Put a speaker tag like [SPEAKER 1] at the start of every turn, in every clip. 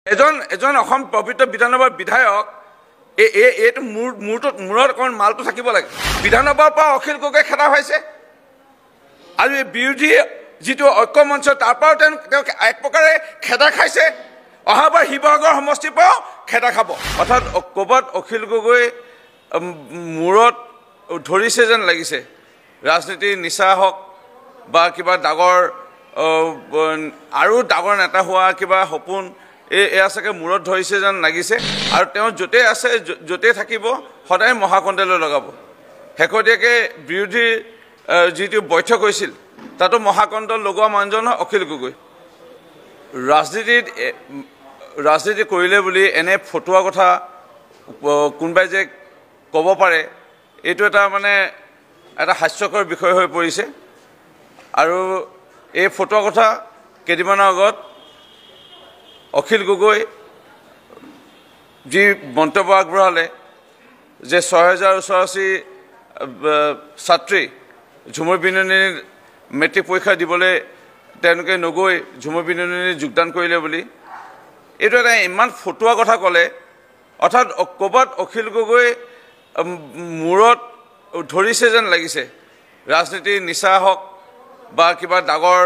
[SPEAKER 1] এজন অসম পবিত্ৰ বিধানসভাৰ বিধায়ক এইটো মূৰত অকণমান মালটো থাকিব লাগে। বিধানসভাৰ পৰা অখিল গগৈ খেদা হৈছে আৰু বিৰোধী যিটো ঐক্য মঞ্চ তাৰ পৰাও তেওঁ এক প্ৰকাৰে খেদা খাইছে। অহাবাৰ শিৱসাগৰ সমষ্টিৰ পৰাও খেদা খাব। অৰ্থাৎ ক'ৰবাত অখিল গগৈ মূৰত ধৰিছে যেন লাগিছে। ৰাজনীতিৰ নিচা হওক বা কিবা ডাঙৰ আৰু ডাঙৰ নেতা হোৱা কিবা সপোন এয়া চাগে মূৰত ধৰিছে যেন লাগিছে। আৰু তেওঁ য'তেই আছে য'তেই থাকিব সদায় মহাকণ্ডলৈ লগাব। শেহতীয়াকৈ বিৰোধীৰ যিটো বৈঠক হৈছিল তাতো মহাকণ্ড লগোৱা মানুহজন অখিল গগৈ। ৰাজনীতি কৰিলে বুলি এনে ফটোৱা কথা কোনোবাই যে ক'ব পাৰে এইটো এটা হাস্যকৰ বিষয় হৈ পৰিছে। আৰু এই ফটোৱা কথা কেইদিনমানৰ আগত অখিল গগৈ যি মন্তব্য আগবঢ়ালে যে ৬,০০০ ওচৰাচি ছাত্ৰী ঝুমুৰ বিননিৰ মেট্ৰিক পৰীক্ষা দিবলৈ তেওঁলোকে নগৈ ঝুমুৰ বিননিৰ যোগদান কৰিলে বুলি এইটো এটা ইমান ফটোৱা কথা ক'লে। অৰ্থাৎ ক'ৰবাত অখিল গগৈ মূৰত ধৰিছে যেন লাগিছে। ৰাজনীতিৰ নিচা হওক বা কিবা ডাঙৰ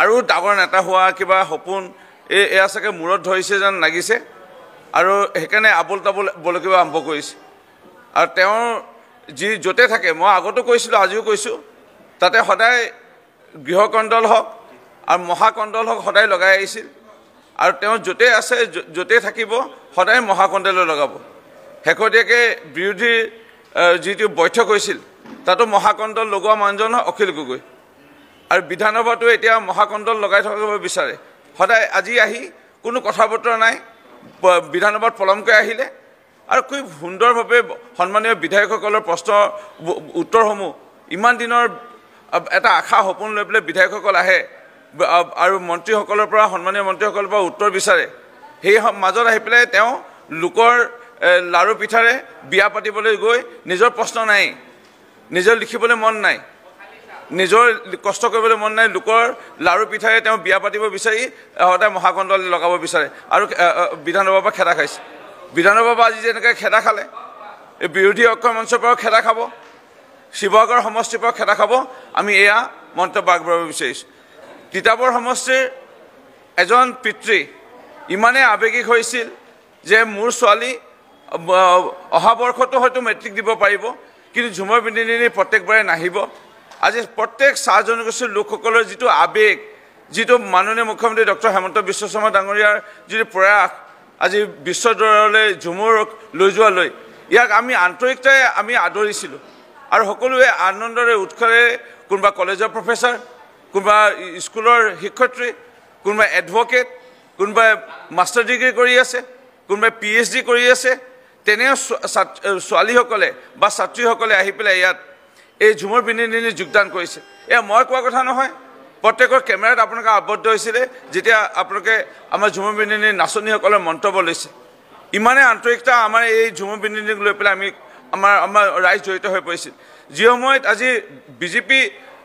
[SPEAKER 1] আৰু ডাঙৰ নেতা হোৱা কিবা সপোন এয়া চাগে মূৰত ধৰিছে যেন লাগিছে। আৰু সেইকাৰণে আবোল তাবোল বলকিব আৰম্ভ কৰিছে। আৰু তেওঁৰ য'তে থাকে, মই আগতো কৈছিলোঁ আজিও কৈছোঁ, তাতে সদায় গৃহকণ্ডল হওক আৰু মহাকণ্ডল হওক সদায় লগাই আহিছিল। আৰু তেওঁ য'তেই আছে য'তেই থাকিব সদায় মহাকণ্ডলৈ লগাব। শেহতীয়াকৈ বিৰোধীৰ যিটো বৈঠক হৈছিল তাতো মহাকণ্ডল লগোৱা মানুহজন অখিল গগৈ। আৰু বিধানসভাটো এতিয়া মহাকণ্ডল লগাই থকাব বিচাৰে। সদায় আজি আহি কোনো কথা বতৰা নাই, বিধানসভাত পলমকৈ আহিলে। আৰু খুব সুন্দৰভাৱে সন্মানীয় বিধায়কসকলৰ প্ৰশ্নৰ উত্তৰসমূহ ইমান দিনৰ এটা আশা সপোন লৈ পেলাই বিধায়কসকল আহে আৰু মন্ত্ৰীসকলৰ পৰা সন্মানীয় মন্ত্ৰীসকলৰ পৰা উত্তৰ বিচাৰে। সেই মাজত আহি পেলাই তেওঁ লোকৰ লাৰু পিঠাৰে বিয়া পাতিবলৈ গৈ নিজৰ প্ৰশ্ন নাই, নিজৰ লিখিবলৈ মন নাই, নিজৰ কষ্ট কৰিবলৈ মন নাই, লোকৰ লাৰু পিঠাৰে তেওঁ বিয়া পাতিব বিচাৰি সদায় মহাকণ্ডলৈ লগাব বিচাৰে আৰু বিধানসভাৰ পৰা খেদা খাইছে। বিধানসভাৰ পৰা আজি যেনেকৈ খেদা খালে, এই বিৰোধী ঐক্য মঞ্চৰ পৰাও খেদা খাব, শিৱসাগৰ সমষ্টিৰ পৰাও খেদা খাব। আমি এয়া মন্তব্য আগবঢ়াব বিচাৰিছোঁ। তিতাবৰ সমষ্টিৰ এজন পিতৃ ইমানেই আৱেগিক হৈছিল যে মোৰ ছোৱালী অহা বৰ্ষতো হয়তো মেট্ৰিক দিব পাৰিব, কিন্তু ঝুমুৰ বিননি প্ৰত্যেকবাৰে নাহিব। আজি প্ৰত্যেক চাহ জনগোষ্ঠীৰ লোকসকলৰ যিটো আৱেগ, যিটো মাননীয় মুখ্যমন্ত্ৰী ডক্টৰ হেমন্ত বিশ্ব শৰ্মা ডাঙৰীয়াৰ যিটো প্ৰয়াস আজি বিশ্বদৰবাৰলৈ ঝুমুৰক লৈ যোৱালৈ, ইয়াক আমি আন্তৰিকতাৰে আমি আদৰিছিলোঁ। আৰু সকলোৱে আনন্দৰে উৎসাহেৰে, কোনোবা কলেজৰ প্ৰফেচাৰ, কোনোবা স্কুলৰ শিক্ষয়িত্ৰী, কোনোবাই এডভকেট, কোনোবাই মাষ্টাৰ ডিগ্ৰী কৰি আছে, কোনোবাই PhD কৰি আছে, তেনে ছোৱালীসকলে বা ছাত্ৰীসকলে আহি পেলাই ইয়াত এই ঝুমুৰ বিননি যোগদান কৰিছে। এয়া মই কোৱা কথা নহয়, প্ৰত্যেকৰ কেমেৰাত আপোনালোকে আবদ্ধ হৈছিলে যেতিয়া আপোনালোকে আমাৰ ঝুমুৰ বিননিৰ নাচনীসকলৰ মন্তব্য লৈছে। ইমানেই আন্তৰিকতা আমাৰ এই ঝুমুৰ বিননিক লৈ পেলাই আমাৰ ৰাইজ জড়িত হৈ পৰিছিল। যি সময়ত আজি বিজেপি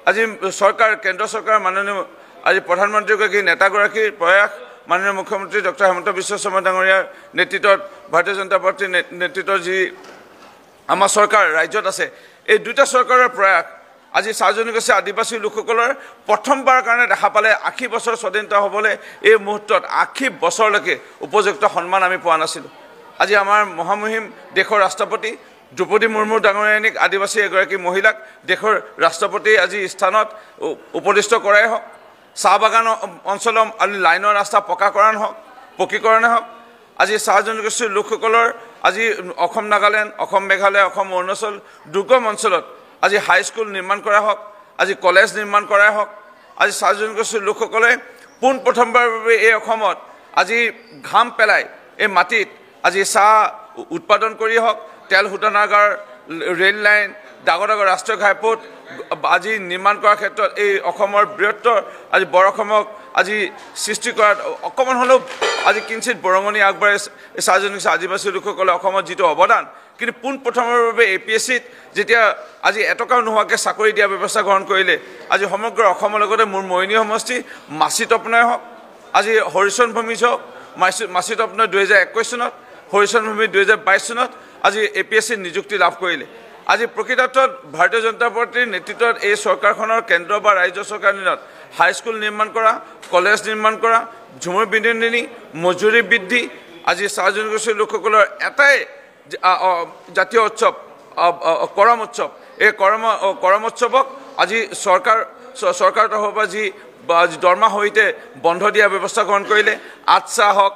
[SPEAKER 1] আজি চৰকাৰ, কেন্দ্ৰ চৰকাৰ, মাননীয় আজি প্ৰধানমন্ত্ৰীগৰাকী নেতাগৰাকীৰ প্ৰয়াস, মাননীয় মুখ্যমন্ত্ৰী ডক্টৰ হেমন্ত বিশ্ব শৰ্মা ডাঙৰীয়াৰ নেতৃত্বত ভাৰতীয় জনতা পাৰ্টীৰ নেতৃত্বৰ যি আমাৰ চৰকাৰ ৰাজ্যত আছে, এই দুটা চৰকাৰৰ প্ৰয়াস আজি চাহ জনগোষ্ঠী আদিবাসী লোকসকলৰ প্ৰথমবাৰৰ কাৰণে দেখা পালে ৮০ বছৰ স্বাধীনতা হ'বলৈ এই মুহূৰ্তত ৮০ বছৰলৈকে উপযুক্ত সন্মান আমি পোৱা নাছিলোঁ। আজি আমাৰ মহামহিম দেশৰ ৰাষ্ট্ৰপতি দ্ৰৌপদী মুৰ্মু ডাঙৰীয়ানীক, আদিবাসী এগৰাকী মহিলাক দেশৰ ৰাষ্ট্ৰপতি আজি স্থানত উপদিষ্ট কৰাই হওক, চাহ বাগান অঞ্চলৰ লাইনৰ ৰাস্তা পকীকৰণে হওক, আজি চাহ জনগোষ্ঠীৰ লোকসকলৰ আজি অসম নাগালেণ্ড, অসম মেঘালয়, অসম অৰুণাচল দুৰ্গম অঞ্চলত আজি হাইস্কুল নিৰ্মাণ কৰা হওক, আজি কলেজ নিৰ্মাণ কৰাই হওক, আজি চাহ জনগোষ্ঠীৰ লোকসকলে পোনপ্ৰথমবাৰৰ বাবে এই অসমত আজি ঘাম পেলাই এই মাটিত আজি চাহ উৎপাদন কৰি হওক, তেল শোধনাগাৰ, ৰেল লাইন, ডাঙৰ ডাঙৰ ৰাষ্ট্ৰীয় ঘাইপথ আজি নিৰ্মাণ কৰাৰ ক্ষেত্ৰত এই অসমৰ বৃহত্তৰ আজি বৰ অসমক আজি সৃষ্টি কৰাত অকণমান হ'লেও আজি কিঞ্চিত বৰঙণি আগবঢ়াইছে এই চাহ জনগোষ্ঠী আদিবাসী লোকসকলে অসমত যিটো অৱদান। কিন্তু পোনপ্ৰথমৰ বাবে APSCত যেতিয়া আজি এটকাও নোহোৱাকৈ চাকৰি দিয়াৰ ব্যৱস্থা গ্ৰহণ কৰিলে, আজি সমগ্ৰ অসমৰ লগতে মোৰ মৰিনী সমষ্টি, মাচি তপনাই হওক, আজি হৰিচৰণ ভূমি হওক মাচিত আপোনাৰ 2021 চনত হৰিচৰণ ভূমি 2022 চনত আজি APSC নিযুক্তি লাভ কৰিলে আজি প্ৰকৃতাৰ্থত ভাৰতীয় জনতা পাৰ্টিৰ নেতৃত্বত এই চৰকাৰখনৰ কেন্দ্ৰ বা ৰাজ্য চৰকাৰ দিনত হাইস্কুল নিৰ্মাণ কৰা কলেজ নিৰ্মাণ কৰা ঝুমুৰ বিনোদিনী মজুৰি বৃদ্ধি আজি চাহ জনগোষ্ঠীৰ লোকসকলৰ এটাই জাতীয় উৎসৱ কৰম উৎসৱ এই কৰম উৎসৱক আজি চৰকাৰ তৰফৰ পৰা যি দৰমহা সহিতে বন্ধ দিয়া ব্যৱস্থা গ্ৰহণ কৰিলে আচ্ছা হওক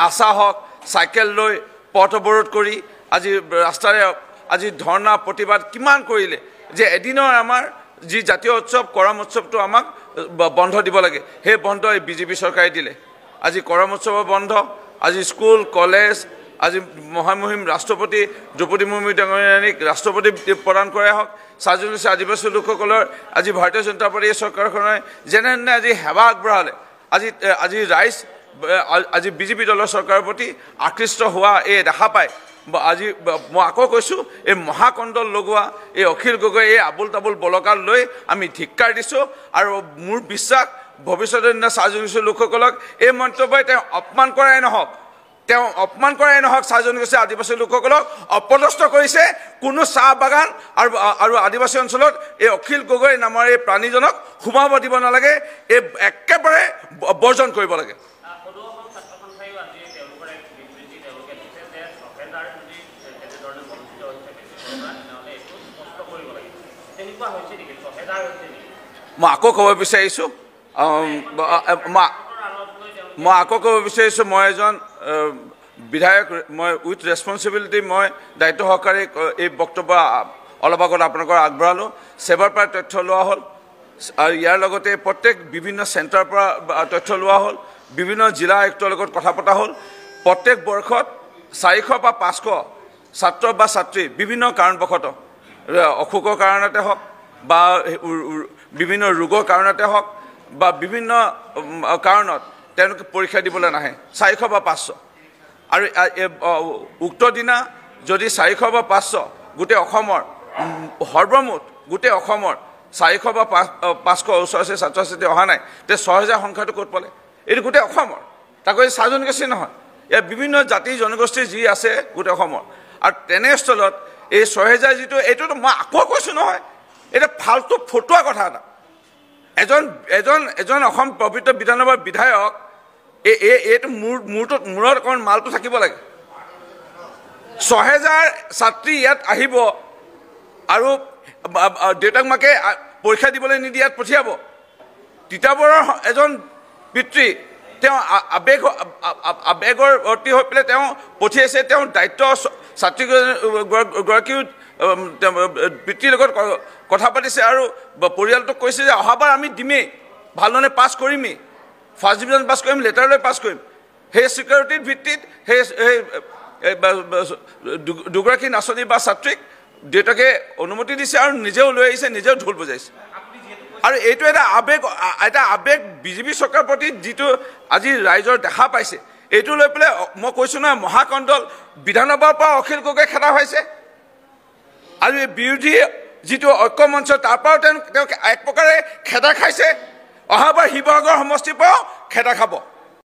[SPEAKER 1] আশা হওক চাইকেল লৈ পথ অৱৰোধ কৰি আজি ৰাস্তাৰে আজি ধৰ্ণা প্ৰতিবাদ কিমান কৰিলে যে এদিনৰ আমাৰ যি জাতীয় উৎসৱ কৰম উৎসৱটো আমাক বন্ধ দিব লাগে সেই বন্ধ এই বিজেপি চৰকাৰে দিলে আজি কৰম উৎসৱৰ বন্ধ আজি স্কুল কলেজ আজি মহামহিম ৰাষ্ট্ৰপতি দ্ৰৌপদী মুৰ্মু ডাঙৰীয়ানীক ৰাষ্ট্ৰপতি প্ৰদান কৰাই হওক চাহ জনগোষ্ঠী আদিবাসী লোকসকলৰ আজি ভাৰতীয় জনতা পাৰ্টীৰ চৰকাৰখনে যেনে আজি সেৱা আগবঢ়ালে আজি ৰাইজ আজি বিজেপি দলৰ চৰকাৰৰ প্ৰতি আকৃষ্ট হোৱা এই দেখা পায় আজি মই আকৌ কৈছোঁ এই মহাকণ্ডল লগোৱা এই অখিল গগৈ এই আবুল তাবুল বলকাৰ লৈ আমি ধিক্কাৰ দিছোঁ আৰু মোৰ বিশ্বাস ভৱিষ্যতৰ দিনা চাহ জনগোষ্ঠীৰ লোকসকলক এই মন্তব্যই তেওঁ অপমান কৰাই নহওক চাহ জনগোষ্ঠী আদিবাসী লোকসকলক অপদস্থ কৰিছে কোনো চাহ বাগান আৰু আদিবাসী অঞ্চলত এই অখিল গগৈ নামৰ এই প্ৰাণীজনক সোমাব দিব নালাগে এই একেবাৰে বৰ্জন কৰিব লাগে মই আকৌ ক'ব বিচাৰিছোঁ মই এজন বিধায়ক মই উইথ ৰেছপনচিবিলিটি মই দায়িত্ব সহকাৰে এই বক্তব্য অলপ আগত আপোনালোকৰ আগবঢ়ালোঁ সেৱাৰ পৰা তথ্য লোৱা হ'ল আৰু ইয়াৰ লগতে প্ৰত্যেক বিভিন্ন চেণ্টাৰৰ পৰা তথ্য লোৱা হ'ল বিভিন্ন জিলা আয়ুক্তৰ লগত কথা পতা হ'ল প্ৰত্যেক বৰ্ষত 400 বা 500 ছাত্ৰ বা ছাত্ৰী বিভিন্ন কাৰণবশতঃ অসুখৰ কাৰণতে হওক বা বিভিন্ন ৰোগৰ কাৰণতে হওক বা বিভিন্ন কাৰণত তেওঁলোকে পৰীক্ষা দিবলৈ নাহে 400 বা 500 আৰু উক্ত দিনা যদি 400 বা 500 গোটেই অসমৰ সৰ্বমুঠ গোটেই অসমৰ 400 বা 500 ওচৰতে ছাত্ৰ ছাত্ৰী অহা নাই তে 6000 সংখ্যাটো ক'ত পালে এইটো গোটেই অসমৰ তাকো চাহ জনগোষ্ঠী নহয় ইয়াৰ বিভিন্ন জাতি জনগোষ্ঠী যি আছে গোটেই অসমৰ আৰু তেনেস্থলত এই 6000 যিটো এইটোতো মই আকৌ কৈছোঁ নহয় এটা ফাল্টু ফটোৱা কথা এটা এজন অসম পবিত্ৰ বিধানসভাৰ বিধায়ক এইটো মূৰত অকণ মালটো থাকিব লাগে 6000 ছাত্ৰী ইয়াত আহিব আৰু দেউতাক মাকে পৰীক্ষা দিবলৈ নিদি ইয়াত পঠিয়াব তিতাবৰৰ এজন পিতৃ তেওঁ আবেগৰ অতি হৈ পেলাই তেওঁ পঠিয়াইছে তেওঁ দায়িত্ব ছাত্ৰীগৰাকীও পিতৃৰ লগত কথা পাতিছে আৰু পৰিয়ালটোক কৈছে যে অহাবাৰ আমি দিমেই ভালধৰণে পাছ কৰিমেই ফাৰ্ষ্ট ডিভিজন পাছ কৰিম লেটাৰ লৈ পাছ কৰিম সেই ছিকিউৰিটিৰ ভিত্তিত সেই দুগৰাকী নাচনী বা ছাত্ৰীক দেউতাকে অনুমতি দিছে আৰু নিজেও লৈ আহিছে নিজেও ঢোল বজাইছে আৰু এইটো এটা আবেগ বিজেপি চৰকাৰৰ প্ৰতি যিটো আজি ৰাইজৰ দেখা পাইছে এইটো লৈ পেলাই মই কৈছোঁ নহয় মহাকণ্ডল বিধানসভাৰ পৰা অখিল গগৈ খেদা হৈছে আৰু এই বিৰোধী যিটো ঐক্যমঞ্চ তাৰ পৰাও তেওঁ এক প্ৰকাৰে খেদা খাইছে অহাবাৰ শিৱসাগৰ সমষ্টিৰ পৰাও খেদা খাব